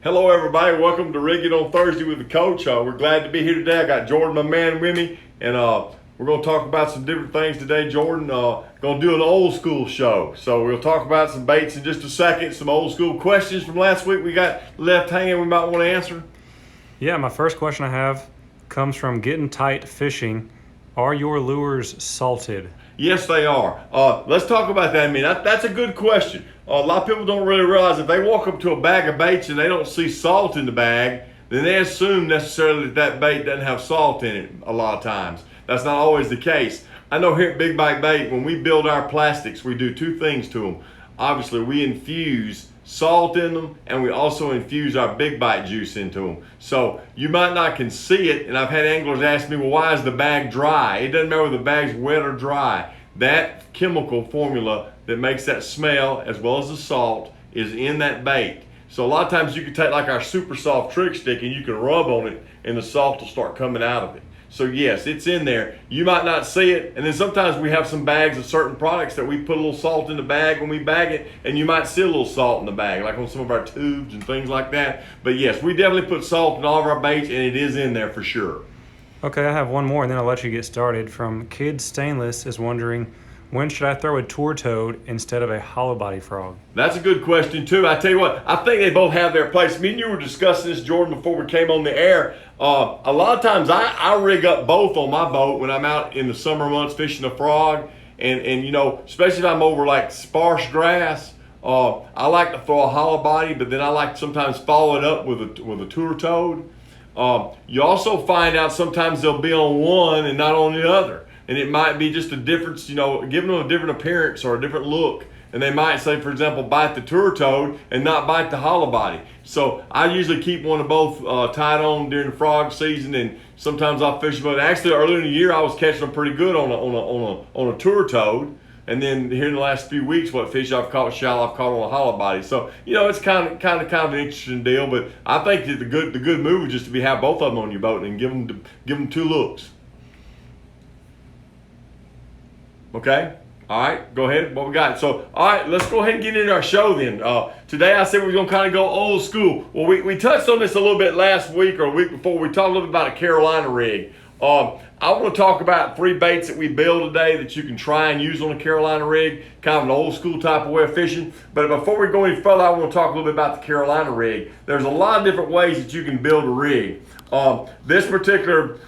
Hello, everybody. Welcome to Rigging on Thursday with the Coach. We're glad to be here today. I got Jordan, my man, with me, and we're going to talk about some different things today. Jordan, going to do an old school show. So we'll talk about some baits in just a second, some old school questions from last week we got left hanging we might want to answer. Yeah, my first question I have comes from Getting Tight Fishing. Are your lures salted? Yes, they are. Let's talk about that in a minute. That's a good question. A lot of people don't really realize if they walk up to a bag of baits and they don't see salt in the bag, then they assume necessarily that bait doesn't have salt in it a lot of times. That's not always the case. I know here at Big Bite Bait, when we build our plastics, we do two things to them. Obviously, we infuse salt in them, and we also infuse our Big Bite juice into them. So you might not can see it, and I've had anglers ask me, well, why is the bag dry? It doesn't matter whether the bag's wet or dry. That chemical formula that makes that smell, as well as the salt, is in that bait. So a lot of times you can take like our super soft trick stick and you can rub on it and the salt will start coming out of it. So yes, it's in there. You might not see it, and then sometimes we have some bags of certain products that we put a little salt in the bag when we bag it, and you might see a little salt in the bag, like on some of our tubes and things like that. But yes, we definitely put salt in all of our baits, and it is in there for sure. Okay, I have one more and then I'll let you get started. From Kid Stainless is wondering, when should I throw a tour toad instead of a hollow body frog? That's a good question too. I tell you what, I think they both have their place. Me and you were discussing this, Jordan, before we came on the air. A lot of times I rig up both on my boat when I'm out in the summer months fishing a frog, and you know, especially if I'm over like sparse grass. I like to throw a hollow body, but then I like to sometimes follow it up with a tour toad. You also find out sometimes they'll be on one and not on the other. And it might be just a difference, you know, giving them a different appearance or a different look. And they might say, for example, bite the tour toad and not bite the hollow body. So I usually keep one of both tied on during the frog season, and sometimes I'll fish them. But actually, earlier in the year, I was catching them pretty good on a tour toad. And then here in the last few weeks, what fish I've caught shallow, I've caught on a hollow body. So you know, it's kind of an interesting deal. But I think that the good move is just to have both of them on your boat and give them two looks. Okay, all right, go ahead. What we got? So, all right, let's go ahead and get into our show then. Today I said we're gonna kind of go old school. Well, we touched on this a little bit last week or a week before. We talked a little bit about a Carolina rig. I want to talk about 3 baits that we build today that you can try and use on a Carolina rig, kind of an old school type of way of fishing. But before we go any further, I want to talk a little bit about the Carolina rig. There's a lot of different ways that you can build a rig. This particular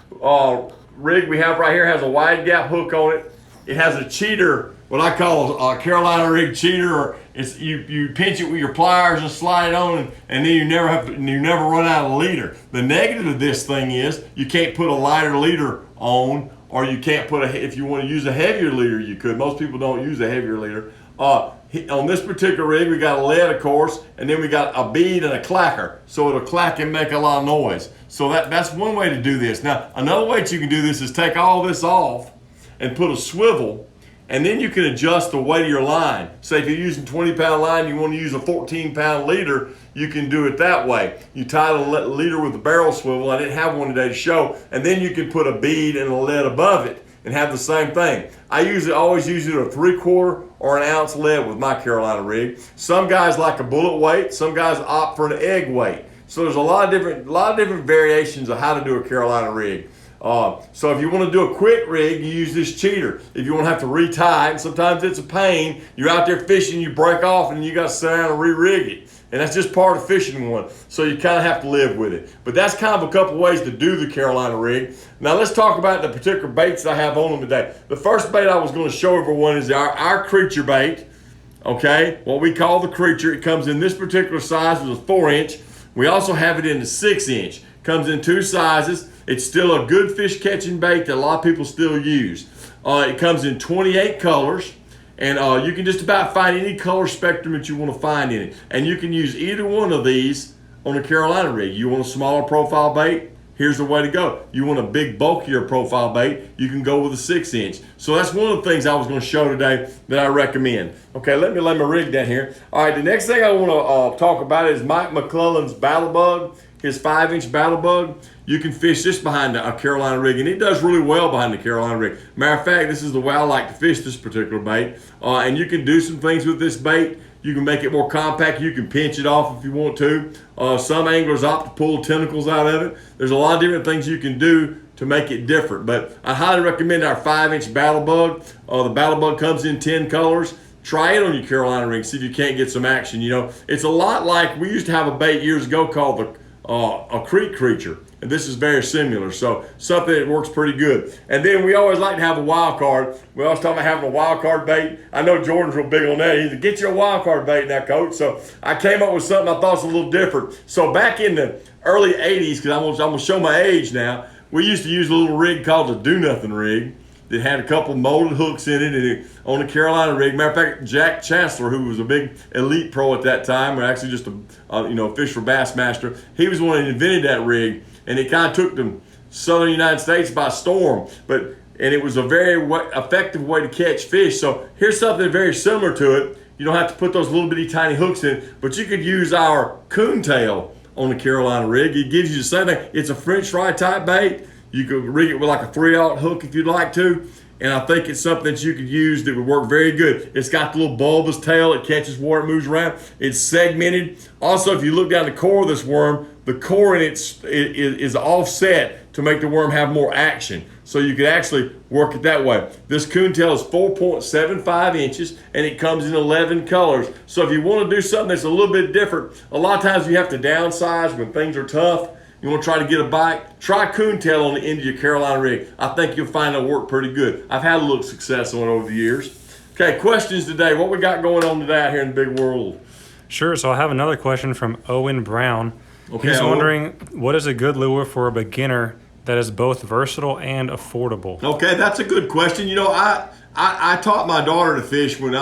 rig we have right here has a wide gap hook on it. It has a cheater, what I call a Carolina rig cheater, or it's you pinch it with your pliers and slide it on, and then you never run out of leader. The negative of this thing is you can't put a lighter leader on, or you can't put if you want to use a heavier leader, you could. Most people don't use a heavier leader. On this particular rig, we got a lead, of course, and then we got a bead and a clacker, so it'll clack and make a lot of noise. So that's one way to do this. Now, another way that you can do this is take all this off and put a swivel, and then you can adjust the weight of your line. Say if you're using 20-pound line, you want to use a 14-pound leader, you can do it that way. You tie the leader with the barrel swivel. I didn't have one today to show, and then you can put a bead and a lead above it and have the same thing. I always use either a 3/4 or an ounce lead with my Carolina rig. Some guys like a bullet weight. Some guys opt for an egg weight. So there's a lot of different variations of how to do a Carolina rig. So if you want to do a quick rig, you use this cheater. If you want to have to retie, and sometimes it's a pain, you're out there fishing, you break off, and you got to sit down and re-rig it. And that's just part of fishing one. So you kind of have to live with it. But that's kind of a couple ways to do the Carolina rig. Now let's talk about the particular baits that I have on them today. The first bait I was going to show everyone is our creature bait. Okay, what we call the creature. It comes in this particular size, it's a 4-inch. We also have it in the 6-inch. Comes in 2 sizes. It's still a good fish catching bait that a lot of people still use. It comes in 28 colors, and you can just about find any color spectrum that you want to find in it. And you can use either one of these on a Carolina rig. You want a smaller profile bait? Here's the way to go. You want a big, bulkier profile bait? You can go with a 6-inch. So that's one of the things I was going to show today that I recommend. Okay, let me lay my rig down here. All right, the next thing I want to talk about is Mike McClellan's Battle Bug, his 5-inch Battle Bug. You can fish this behind a Carolina rig, and it does really well behind the Carolina rig. Matter of fact, this is the way I like to fish this particular bait. And you can do some things with this bait You can make it more compact. You can pinch it off if you want to. Some anglers opt to pull tentacles out of it. There's a lot of different things you can do to make it different. But I highly recommend our 5-inch Battle Bug. The Battle Bug comes in 10 colors. Try it on your Carolina rig. See if you can't get some action. You know, it's a lot like we used to have a bait years ago called a creek creature. And this is very similar. So something that works pretty good. And then we always like to have a wild card. We always talk about having a wild card bait. I know Jordan's real big on that. He's like, get you a wild card bait now, coach. So I came up with something I thought was a little different. So back in the early 80s, because I'm going to show my age now, we used to use a little rig called the Do Nothing rig that had a couple molded hooks in it, and on the Carolina rig. Matter of fact, Jack Chancellor, who was a big elite pro at that time, or actually just a fish for Bassmaster, he was the one that invented that rig, and it kind of took the southern United States by storm. And it was a very effective way to catch fish. So here's something very similar to it. You don't have to put those little bitty tiny hooks in, but you could use our coontail on the Carolina rig. It gives you the same thing. It's a French fry type bait. You could rig it with like a 3/0 hook if you'd like to. And I think it's something that you could use that would work very good. It's got the little bulbous tail. It catches water, it moves around. It's segmented. Also, if you look down the core of this worm, the core in it is offset to make the worm have more action. So you could actually work it that way. This coontail is 4.75 inches, and it comes in 11 colors. So if you want to do something that's a little bit different, a lot of times you have to downsize when things are tough. You want to try to get a bite? Try coontail on the end of your Carolina rig. I think you'll find it'll work pretty good. I've had a little success on it over the years. Okay, questions today. What we got going on today out here in the big world? Sure. So I have another question from Owen Brown. Okay, He's Owen. wondering, what is a good lure for a beginner that is both versatile and affordable? Okay, that's a good question. You know, I taught my daughter to fish when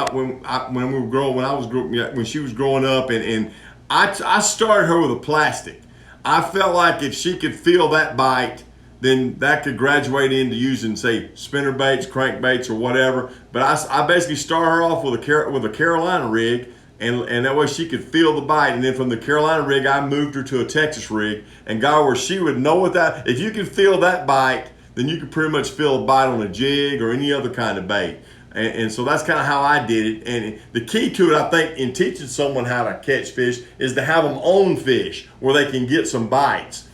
she was growing up, and I started her with a plastic. I felt like if she could feel that bite, then that could graduate into using, say, spinner baits, crank baits, or whatever. But I basically started her off with a Carolina rig, and that way she could feel the bite. And then from the Carolina rig, I moved her to a Texas rig and got her where she would know that. If you can feel that bite, then you can pretty much feel a bite on a jig or any other kind of bait. And so that's kind of how I did it. And the key to it, I think, in teaching someone how to catch fish is to have them own fish where they can get some bites.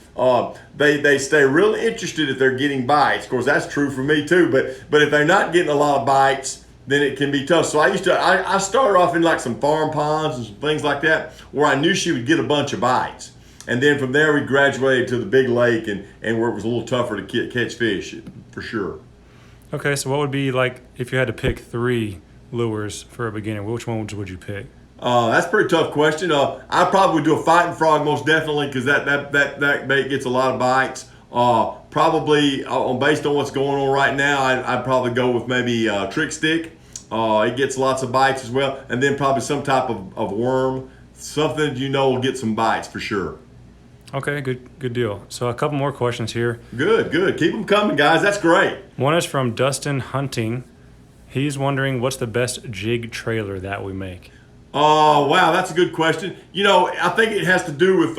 They stay real interested if they're getting bites. Of course, that's true for me too. But if they're not getting a lot of bites, then it can be tough. So I started off in like some farm ponds and some things like that where I knew she would get a bunch of bites. And then from there we graduated to the big lake and where it was a little tougher to catch fish for sure. Okay, so what would be like if you had to pick 3 lures for a beginner? Which ones would you pick? That's a pretty tough question. I probably would do a fighting frog most definitely because that bait gets a lot of bites. Probably based on what's going on right now, I'd probably go with maybe trick stick. It gets lots of bites as well, and then probably some type of worm, something will get some bites for sure. Okay, good deal. So a couple more questions here. Good. Keep them coming, guys. That's great. One is from Dustin Hunting. He's wondering what's the best jig trailer that we make. Oh, wow, that's a good question. I think it has to do with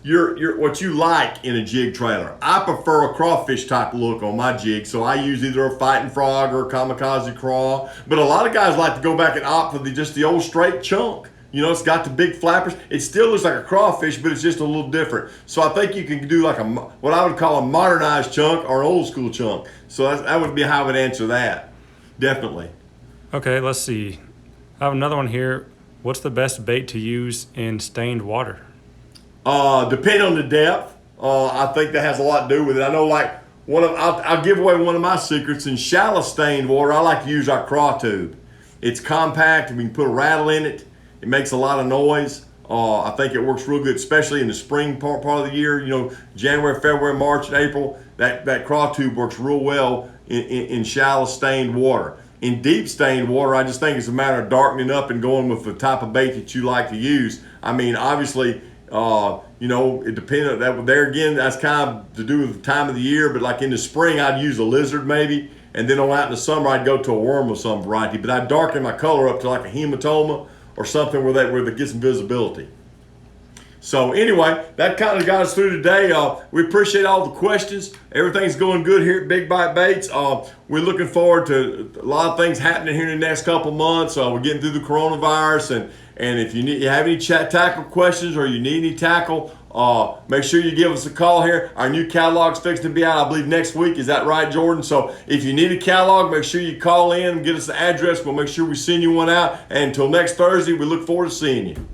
your what you like in a jig trailer. I prefer a crawfish type look on my jig, so I use either a fighting frog or a kamikaze craw. But a lot of guys like to go back and opt for just the old straight chunk. It's got the big flappers. It still looks like a crawfish, but it's just a little different. So I think you can do like what I would call a modernized chunk or an old school chunk. So that would be how I would answer that. Definitely. Okay, let's see. I have another one here. What's the best bait to use in stained water? Depending on the depth, I think that has a lot to do with it. I know, like I'll give away one of my secrets. In shallow stained water, I like to use our craw tube. It's compact, and we can put a rattle in it. It makes a lot of noise. I think it works real good, especially in the spring part of the year. January, February, March, and April. That craw tube works real well in shallow stained water. In deep stained water, I just think it's a matter of darkening up and going with the type of bait that you like to use. I mean, obviously, it depends. There again, that's kind of to do with the time of the year. But like in the spring, I'd use a lizard maybe, and then out in the summer, I'd go to a worm of some variety. But I'd darken my color up to like a hematoma or something where they get some visibility. So anyway, that kind of got us through today. We appreciate all the questions. Everything's going good here at Big Bite Baits. We're looking forward to a lot of things happening here in the next couple months. We're getting through the coronavirus, And if you have any tackle questions or you need any tackle, make sure you give us a call here. Our new catalog's fixed to be out, I believe, next week. Is that right, Jordan? So if you need a catalog, make sure you call in and get us the address. We'll make sure we send you one out. And until next Thursday, we look forward to seeing you.